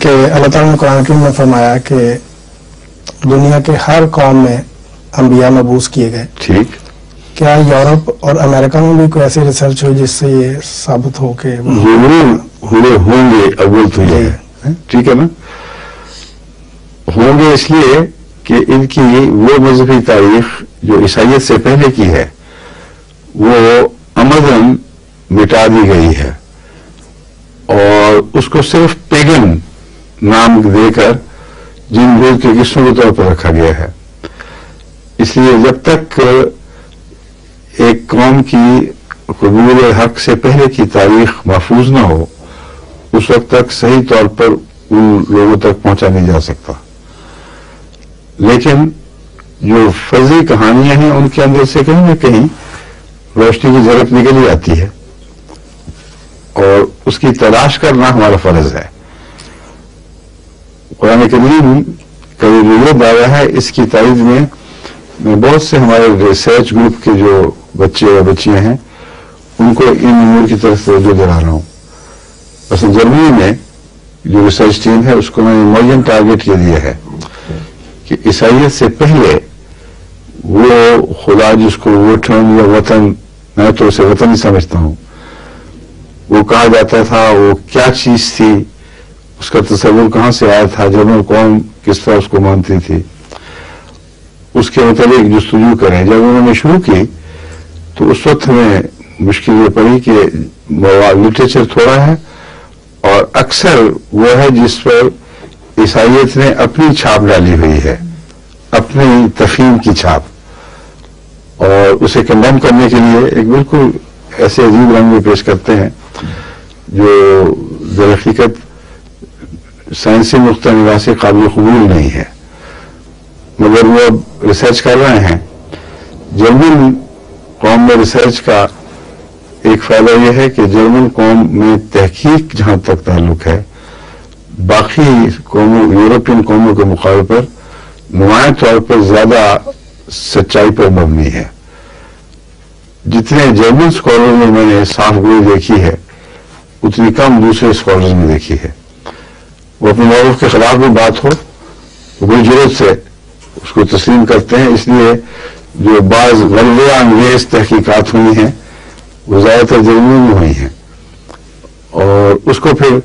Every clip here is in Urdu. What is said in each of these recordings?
کہ اللہ تعالیٰ نے قرآن کریم میں فرمایا کہ دنیا کے ہر قوم میں انبیاء مبعوث کیے گئے. ٹھیک. کیا یورپ اور امریکہ میں بھی کوئی ایسی ریسرچ ہوئی جس سے یہ ثابت ہو کہ ضرور ہوں گے؟ اول تو یہ ہے، ٹھیک ہے نا، ہوں گے اس لیے کہ ان کی وہ مذہبی تاریخ جو عیسائیت سے پہلے کی ہے وہ عمداً مٹا دی گئی ہے اور اس کو صرف پیگن نام دے کر جن لوگ کے قسموں کے طور پر رکھا گیا ہے. اس لیے جب تک ایک قوم کی قبول حق سے پہلے کی تاریخ محفوظ نہ ہو اس وقت تک صحیح طور پر ان لوگوں تک پہنچا نہیں جا سکتا. لیکن جو فرضی کہانیاں ہیں ان کے اندر سے کہیں نہ کہیں روشنی کی جھلک نکل ہی آتی ہے اور اس کی تلاش کرنا ہمارا فرض ہے. قرآن کریم کا یہ دعویٰ ہے، اس کی تائید میں بہت سے ہمارے ریسرچ گروپ کے جو بچے اور بچیاں ہیں ان کو ان امور کی طرف توجہ دلا رہا ہوں. مثلا جرمنی میں جو ریسرچ ٹیم ہے اس کو میں نے معین ٹارگیٹ یہ دیا ہے کہ عیسائیت سے پہلے وہ خدا جس کو وطن یا وطن، میں تو اسے وطن ہی سمجھتا ہوں، وہ کہا جاتا تھا، وہ کیا چیز تھی، اس کا تصور کہاں سے آیا تھا، جرمن قوم کس طرح اس کو مانتی تھی، اس کے متعلق جستجو کریں. جب انہوں نے شروع کی تو اس وقت ہمیں مشکل یہ پڑی کہ لٹریچر تھوڑا ہے اور اکثر وہ ہے جس پر عیسائیت نے اپنی چھاپ ڈالی ہوئی ہے، اپنی تفہیم کی چھاپ، اور اسے کنڈیم کرنے کے لیے ایک بالکل ایسے عجیب رنگ میں پیش کرتے ہیں جو در حقیقت سائنسی نقطہ نگاہ سے قابل قبول نہیں ہے. مگر وہ اب ریسرچ کر رہے ہیں. جرمن قوم میں ریسرچ کا ایک فائدہ یہ ہے کہ جرمن قوم میں تحقیق جہاں تک تعلق ہے باقی قوموں، یورپین قوموں کے مقابلے پر نمایاں طور پر زیادہ سچائی پر مبنی ہے. جتنے جرمن اسکالر میں نے صاف گوئی دیکھی ہے اتنی کم دوسرے اسکالرز میں دیکھی ہے. وہ اپنے موقف کے خلاف بھی بات ہو تو بڑی ضرورت سے اس کو تسلیم کرتے ہیں. اس لیے جو بعض غلبہ انگیز تحقیقات ہوئی ہیں وہ زیادہ تر جرمنی میں ہوئی ہیں اور اس کو پھر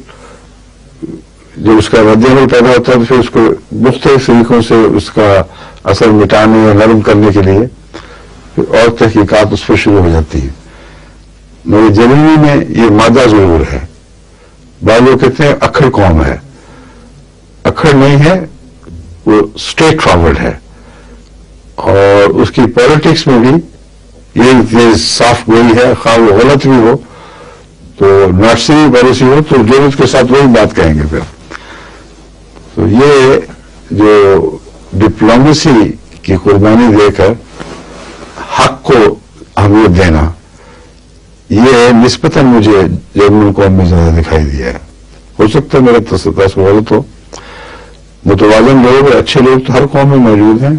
جب اس کا رد عمل پیدا ہوتا ہے تو پھر اس کو مختلف طریقوں سے اس کا اثر مٹانے یا نرم کرنے کے لیے پھر اور تحقیقات اس پر شروع ہو جاتی ہیں. مگر جرمنی میں یہ مادہ ضرور ہے. بعض لوگ کہتے ہیں اکھڑ قوم ہے، اکھڑ نہیں ہے، وہ اسٹریٹ فارورڈ ہے اور اس کی پالیٹکس میں بھی یہ صاف گوئی ہے. خواہ وہ غلط بھی ہو تو ناٹسی پالیسی ہو تو ضرورت کے ساتھ وہی بات کہیں گے. پھر تو یہ جو ڈپلومیسی کی قربانی دے کر حق کو اہمیت دینا، یہ نسبتاً مجھے جرمن قوم میں زیادہ دکھائی دیا ہے. ہو سکتا ہے میرا تصور غلط ہو. متوازن لوگ، اچھے لوگ تو ہر قوم میں موجود ہیں.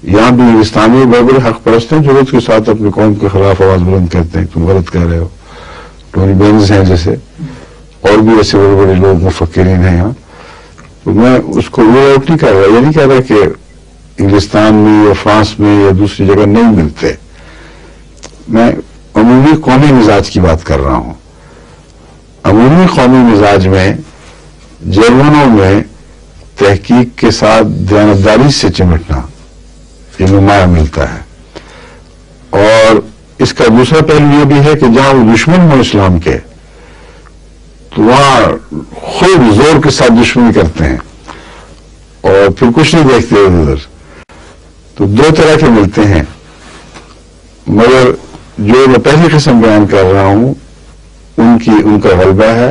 یہاں بھی ہندوستانی بڑے بڑے حق پرست ہیں ضرورت کے ساتھ اپنی قوم کے خلاف آواز بلند کرتے ہیں تم غلط کہہ رہے ہو. ٹونی بینز ہیں جیسے، اور بھی ایسے بڑے بڑے لوگ مفکرین ہیں یہاں. تو میں اس کو رول آؤٹ نہیں کر رہا. یہ نہیں کہہ رہا کہ انگلستان میں یا فرانس میں یا دوسری جگہ نہیں ملتے. میں عمومی قومی مزاج کی بات کر رہا ہوں. عمومی قومی مزاج میں جرمنوں میں تحقیق کے ساتھ دیانتداری سے چمٹنا یہ نمایاں ملتا ہے. اور اس کا دوسرا پہلو یہ بھی ہے کہ جہاں وہ دشمن ہوں اسلام کے تو وہاں خوب زور کے ساتھ دشمنی کرتے ہیں اور پھر کچھ نہیں دیکھتے ادھر. تو دو طرح کے ملتے ہیں. مگر جو میں پہلی قسم بیان کر رہا ہوں ان کا غلبہ ہے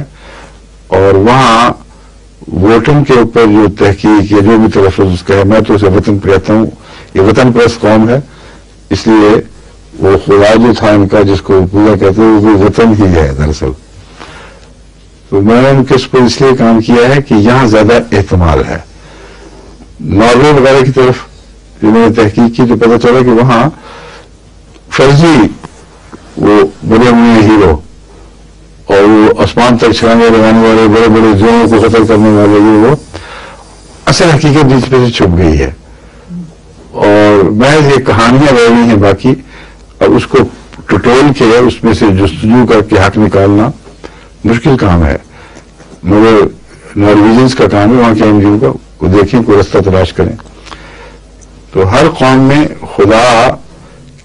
اور وہاں ووٹنگ کے اوپر جو تحقیق یا جو بھی تلفظ اس کا ہے، میں تو اسے وطن کہتا ہوں. یہ وطن پرست قوم ہے، اس لیے وہ خدا جو تھا ان کا جس کو پورا کہتے ہیں وہ وطن ہی ہے دراصل. تو میں نے ان کے اس پر اس لیے کام کیا ہے کہ یہاں زیادہ احتمال ہے. ناروے وغیرہ کی طرف جو میں نے تحقیق کی تو پتہ چلا کہ وہاں فرضی وہ بنے ہوئے ہیرو اور وہ آسمان تک چھلانے لگانے والے بڑے بڑے زوروں کو قتل کرنے والے وہ اصل حقیقت بیچ پہ سے چھپ گئی ہے، اور محض یہ کہانیاں رہ گئی ہیں باقی. اب اس کو ٹٹول کے اس میں سے جستجو کر کے حق نکالنا مشکل کام ہے، مگر نارویجنس کا کام ہے وہاں کے NGO کا. وہ دیکھیں کوئی رستہ تلاش کریں. تو ہر قوم میں خدا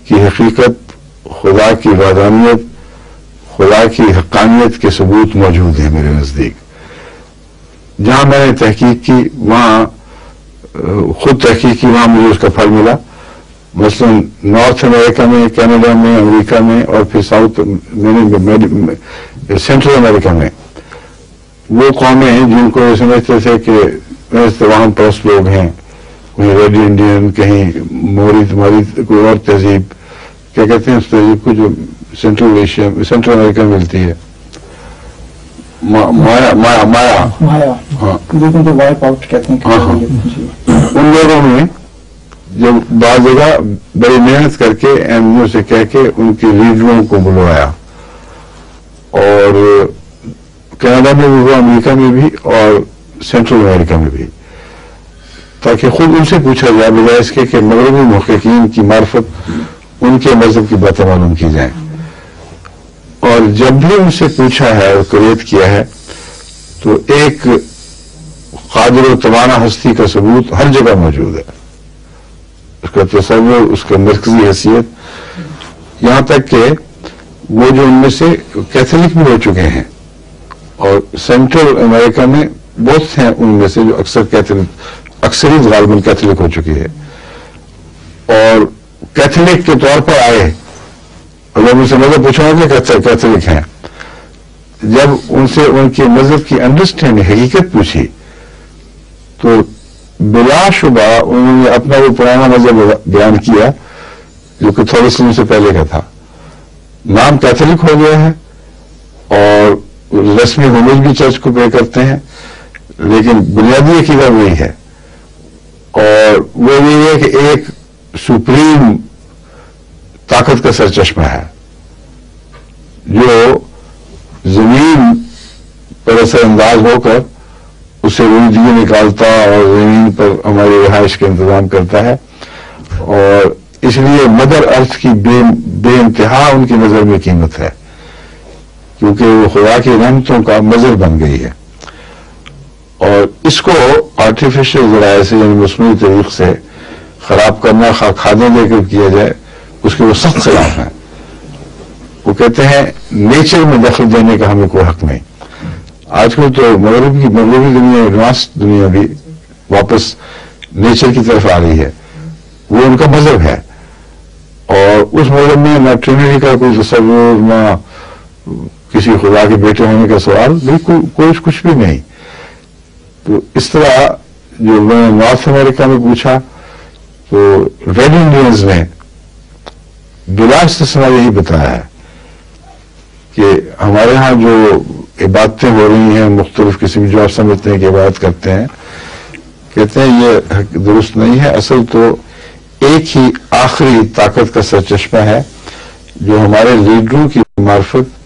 کی حقیقت، خدا کی وحدانیت، خدا کی حقانیت کے ثبوت موجود ہیں میرے نزدیک. جہاں میں نے تحقیق کی وہاں خود تحقیق کی، وہاں مجھے اس کا پھل ملا. مثلا نارتھ امریکہ میں، کینیڈا میں، امریکہ میں، اور پھر سینٹرل امریکہ میں وہ قومیں ہیں جن کو سمجھتے تھے کہ وہاں پرست لوگ ہیں، کوئی ریڈ انڈین، کہیں موری تمہاری کوئی اور تہذیب، کیا کہتے ہیں اس تہذیب کو جو سینٹرل ایشیا سینٹرل امریکہ میں ملتی ہے، مایا ہاں، ان لوگوں میں جب بعض جگہ بڑی محنت کر کے NGO سے کہہ کے ان کے لیڈروں کو بلوایا، اور کینیڈا میں بھی ہوا، امریکہ میں بھی، اور سینٹرل امریکہ میں بھی، تاکہ خود ان سے پوچھا جائے بجائے اس کے کہ مغربی محققین کی معرفت ان کے مذہب کی باتیں معلوم کی جائیں. اور جب بھی ان سے پوچھا ہے اور کریٹ کیا ہے تو ایک قادر و توانا ہستی کا ثبوت ہر جگہ موجود ہے، اس کا تصور، اس کا مرکزی حیثیت، یہاں تک کہ وہ جو ان میں سے کیتھولک بھی ہو چکے ہیں، اور سینٹرل امریکہ میں بہت ہیں ان میں سے جو اکثریت غالباً کیتھولک ہو چکی ہے، اور کیتھولک کے طور پر آئے. اگر مجھ سے مذہب پوچھا کہ کیتھولک ہیں، جب ان سے ان کے مذہب کی انڈرسٹینڈنگ حقیقت پوچھی تو بلا شبہ انہوں نے اپنا وہ پرانا مذہب بیان کیا جو کیتھولسزم سے پہلے کا تھا. نام کیتھولک ہو گیا ہے اور رسمی ہومج بھی چرچ کو پے کرتے ہیں، لیکن بنیادی عقیدہ وہی ہے، اور وہ یہی ہے کہ ایک سپریم طاقت کا سرچشمہ ہے جو زمین پر اثر انداز ہو کر اسے روزگی نکالتا اور زمین پر ہماری رہائش کا انتظام کرتا ہے، اور اس لیے مدر ارتھ کی بے انتہا ان کی نظر میں قیمت ہے، کیونکہ وہ خدا کی رحمتوں کا مظہر بن گئی ہے. اور اس کو آرٹیفیشل ذرائع سے یعنی مصنوعی طریق سے خراب کرنا، کھادیں دے کر کیا جائے، اس کے وہ سخت خلاف ہیں. وہ کہتے ہیں نیچر میں دخل دینے کا ہمیں کوئی حق نہیں. آج کل تو مغربی دنیا، ایڈوانس دنیا بھی واپس نیچر کی طرف آ رہی ہے، وہ ان کا مذہب ہے، اور اس مذہب میں نہ ٹرینٹی کا کوئی تصور، نہ کسی خدا کے بیٹے ہونے کا سوال، بالکل کوئی کچھ بھی نہیں. تو اس طرح جو میں نے نارتھ امریکہ میں پوچھا تو ریڈ انڈینز نے بلا استثناء یہی بتایا ہے کہ ہمارے ہاں جو عبادتیں ہو رہی ہیں مختلف قسم جو آپ سمجھتے ہیں کہ عبادت کرتے ہیں، کہتے ہیں یہ درست نہیں ہے. اصل تو ایک ہی آخری طاقت کا سرچشمہ ہے جو ہمارے لیڈروں کی معرفت،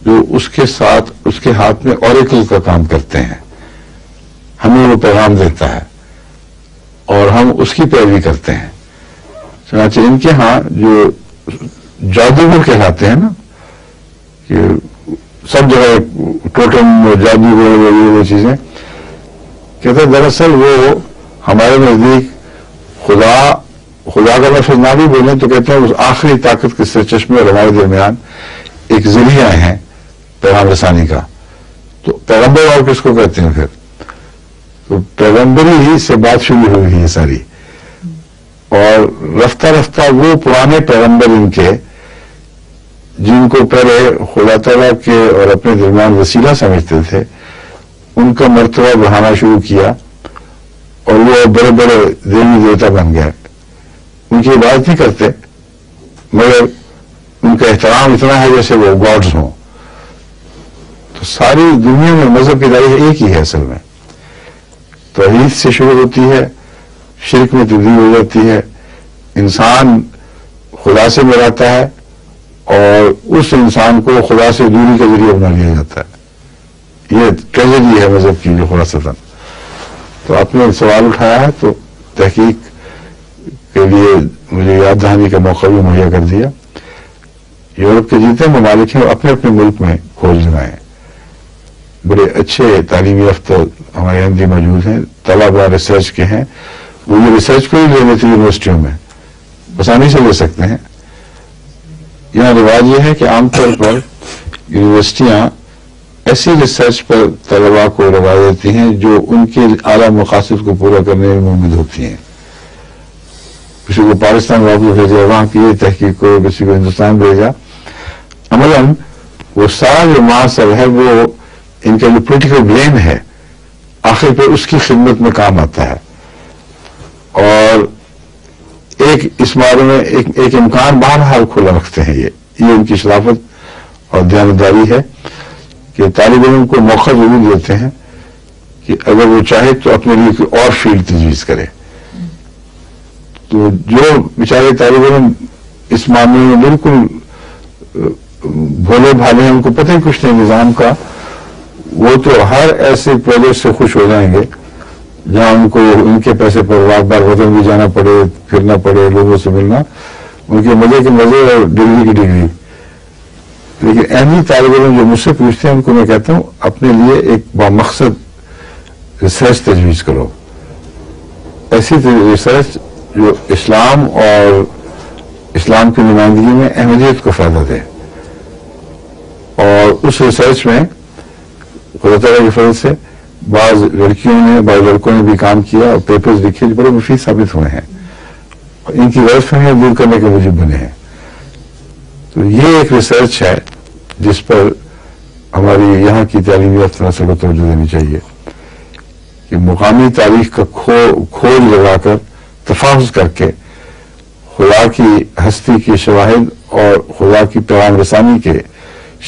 جو اس کے ساتھ اس کے ہاتھ میں اوریکل کا کام کرتے ہیں، ہمیں وہ پیغام دیتا ہے اور ہم اس کی پیروی کرتے ہیں. چنانچہ ان کے ہاں جو جادوگر کہلاتے ہیں نا، کہ سب جگہ ٹوٹم جادوگر وہ چیزیں، کہتے ہیں دراصل وہ ہمارے نزدیک خدا کا لفظ نہ بھی بولیں تو کہتے ہیں اس آخری طاقت کے سرچشمے اور ہمارے درمیان ایک ذریعہ ہیں پیغام رسانی کا. تو پیغمبر اور کس کو کہتے ہیں پھر؟ تو پیغمبری ہی سے بات شروع ہوئی ہے ساری، اور رفتہ رفتہ وہ پرانے پیغمبر ان کے جن کو پہلے خدا تعالیٰ کے اور اپنے درمیان وسیلہ سمجھتے تھے، ان کا مرتبہ بڑھانا شروع کیا اور وہ بڑے بڑے دیوی دیوتا بن گئے. ان کی عبادت نہیں کرتے مگر ان کا احترام اتنا ہے جیسے وہ گاڈز ہوں. تو ساری دنیا میں مذہب کی تاریخ ایک ہی ہے اصل میں. توحید سے شروع ہوتی ہے، شرک میں تبدیل ہو جاتی ہے، انسان خدا سے ملاتا ہے اور اس انسان کو خدا سے دوری کا ذریعہ بنا لیا جاتا ہے. یہ ٹریجڈی ہے مذہب کی جو خلاصتاً. تو آپ نے سوال اٹھایا ہے تو تحقیق کے لیے مجھے یاد دہانی کا موقع بھی مہیا کر دیا. یورپ کے جتنے ممالک ہیں وہ اپنے اپنے ملک میں کھوج لگائے. بڑے اچھے تعلیمی یافتہ ہمارے اندر موجود ہیں، طلبہ ریسرچ کے ہیں. وہ یہ ریسرچ کو ہی لے لیتے یونیورسٹیوں میں آسانی سے لے سکتے ہیں. یہاں رواج یہ ہے کہ عام طور پر یونیورسٹیاں ایسی ریسرچ پر طلباء کو لگا دیتی ہیں جو ان کے اعلیٰ مقاصد کو پورا کرنے میں ممد ہوتی ہیں. کسی کو پاکستان واپس بھیجا، وہاں کی تحقیق کو، کسی کو ہندوستان بھیجا. عملاً وہ سارا جو معاصر ہے وہ ان کا جو پولیٹیکل برین ہے آخر پہ اس کی خدمت میں کام آتا ہے. اور ایک اس بارے میں ایک امکان بہرحال کھلا رکھتے ہیں. یہ ان کی شرافت اور دیانتداری ہے کہ طالب علم کو موقع ضرور دیتے ہیں کہ اگر وہ چاہے تو اپنے لیے کوئی اور فیلڈ تجویز کرے. تو جو بیچارے طالب علم اس معاملے میں بالکل بھولے بھالے ہیں، ان کو پتہ ہی کچھ نہیں نظام کا، وہ تو ہر ایسے پروجیکٹ سے خوش ہو جائیں گے جہاں ان کو ان کے پیسے پر بار بار وطن بھی جانا پڑے، پھرنا پڑے، لوگوں سے ملنا، ان کے مزے کے مزے اور ڈگری کی ڈگری. لیکن اہمی طالب علم جو مجھ سے پوچھتے ہیں ان کو میں کہتا ہوں اپنے لیے ایک بامقصد ریسرچ تجویز کرو. ایسی ریسرچ جو اسلام اور اسلام کی نمائندگی میں احمدیت کو فائدہ دے. اور اس ریسرچ میں خدا تعالیٰ کے فضل سے بعض لڑکیوں نے، بعض لڑکوں نے بھی کام کیا اور پیپرز لکھے جو بڑے مفید ثابت ہوئے ہیں اور ان کی غلط فہمیاں دور کرنے کے موجب بنے ہیں. تو یہ ایک ریسرچ ہے جس پر ہماری یہاں کی تعلیمی یافتہ نسل کو توجہ دینی چاہیے کہ مقامی تاریخ کا کھوج لگا کر تفاحص کر کے خدا کی ہستی کے شواہد اور خدا کی پیغام رسانی کے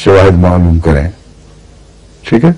شواہد معلوم کریں. ٹھیک ہے.